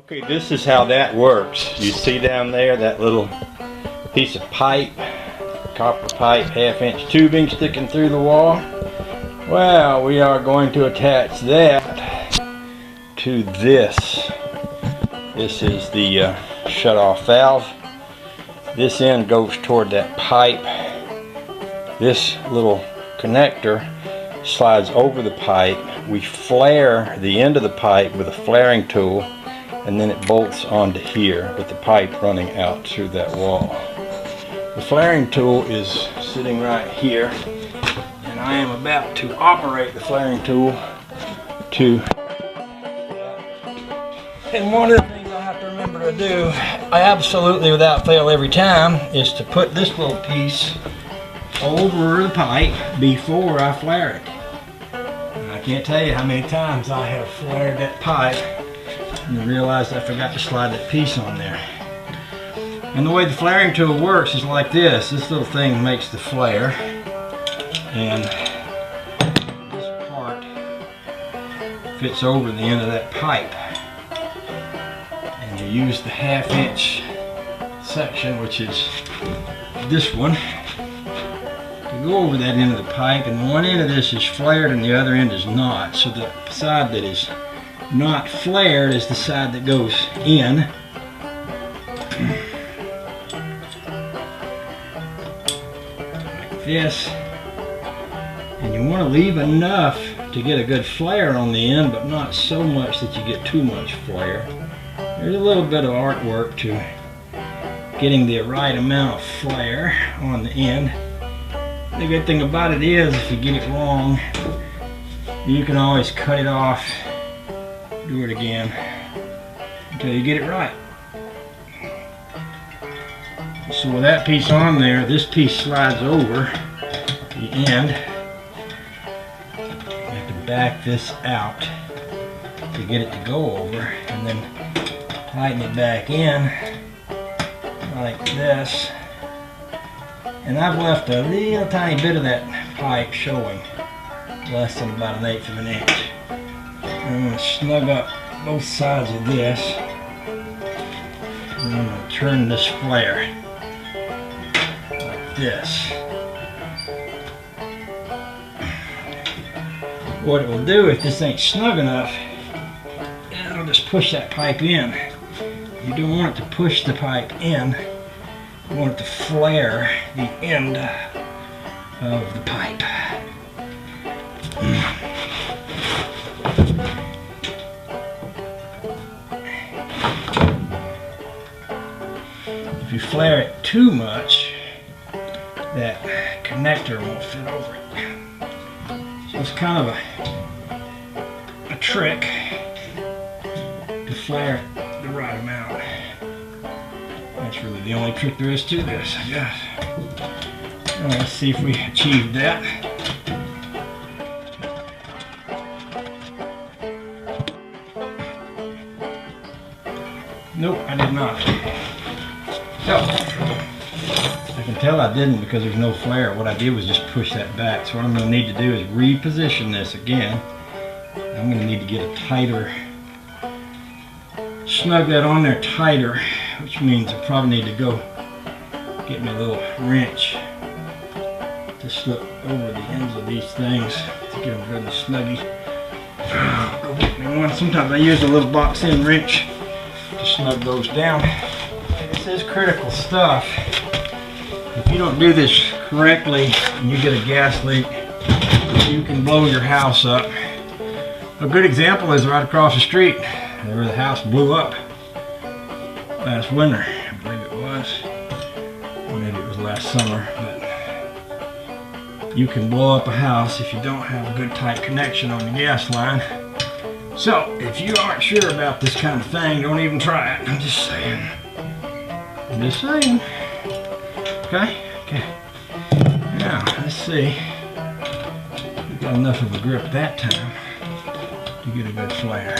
Okay, this is how that works. You see down there that little piece of pipe, copper pipe, 1/2-inch tubing sticking through the wall? Well, we are going to attach that to this. This is the shut-off valve. This end goes toward that pipe. This little connector slides over the pipe. We flare the end of the pipe with a flaring tool, and then it bolts onto here with the pipe running out through that wall. The flaring tool is sitting right here, and I am about to operate the flaring tool to. And one of the things I have to remember to do, I absolutely without fail every time, is to put this little piece over the pipe before I flare it. And I can't tell you how many times I have flared that pipe and realized I forgot to slide that piece on there. And the way the flaring tool works is like this. This little thing makes the flare, and this part fits over the end of that pipe. And you use the 1/2-inch section, which is this one, to go over that end of the pipe, and one end of this is flared and the other end is not. So the side that is not flared is the side that goes in. Like this. And you want to leave enough to get a good flare on the end, but not so much that you get too much flare. There's a little bit of artwork to getting the right amount of flare on the end. The good thing about it is, if you get it wrong, you can always cut it off, do it again until you get it right. So with that piece on there, this piece slides over the end. You have to back this out to get it to go over, and then tighten it back in like this. And I've left a little tiny bit of that pipe showing, less than about 1/8 of an inch. I'm going to snug up both sides of this, and I'm going to turn this flare like this. What it will do, if this ain't snug enough, it'll just push that pipe in. You don't want it to push the pipe in. You want it to flare the end of the pipe. If you flare it too much, that connector won't fit over it. So it's kind of a trick to flare it the right amount. That's really the only trick there is to this, I guess. Let's see if we achieved that. Nope, I did not. So, I can tell I didn't because there's no flare. What I did was just push that back. So what I'm going to need to do is reposition this again. I'm going to need to get a tighter, snug that on there tighter, which means I probably need to go get me a little wrench to slip over the ends of these things to get them good and snuggy. Go get me one. Sometimes I use a little box end wrench to snug those down. This is critical stuff. If you don't do this correctly and you get a gas leak, you can blow your house up. A good example is right across the street where the house blew up last winter, I believe it was. Maybe it was last summer, but you can blow up a house if you don't have a good tight connection on the gas line. So, if you aren't sure about this kind of thing, don't even try it. I'm just saying. I'm just saying. Okay? Okay. Now, let's see. We got enough of a grip that time to get a good flare.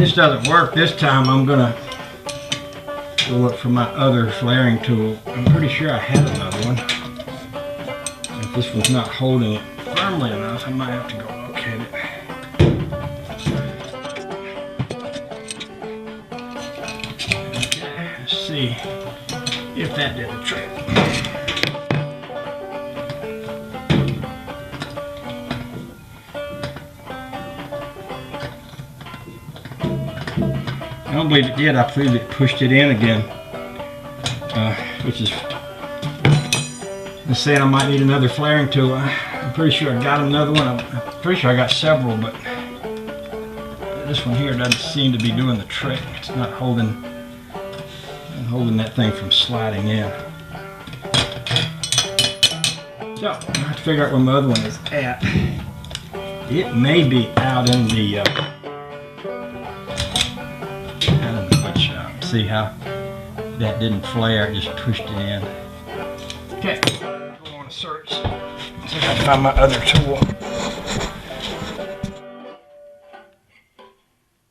this doesn't work this time, I'm gonna go look for my other flairing tool. I'm pretty sure I had another one. If this one's not holding it firmly enough, I might have to go locate it. Okay, let's see if that did the trick. I don't believe it did. I believe it pushed it in again, which is saying I might need another flairing tool. I'm pretty sure I got another one. I'm pretty sure I got several, but this one here doesn't seem to be doing the trick. It's not holding that thing from sliding in. So I have to figure out where my other one is at. It may be out in the see how that didn't flare, it just pushed it in. Okay, I want to search. See if I can find my other tool.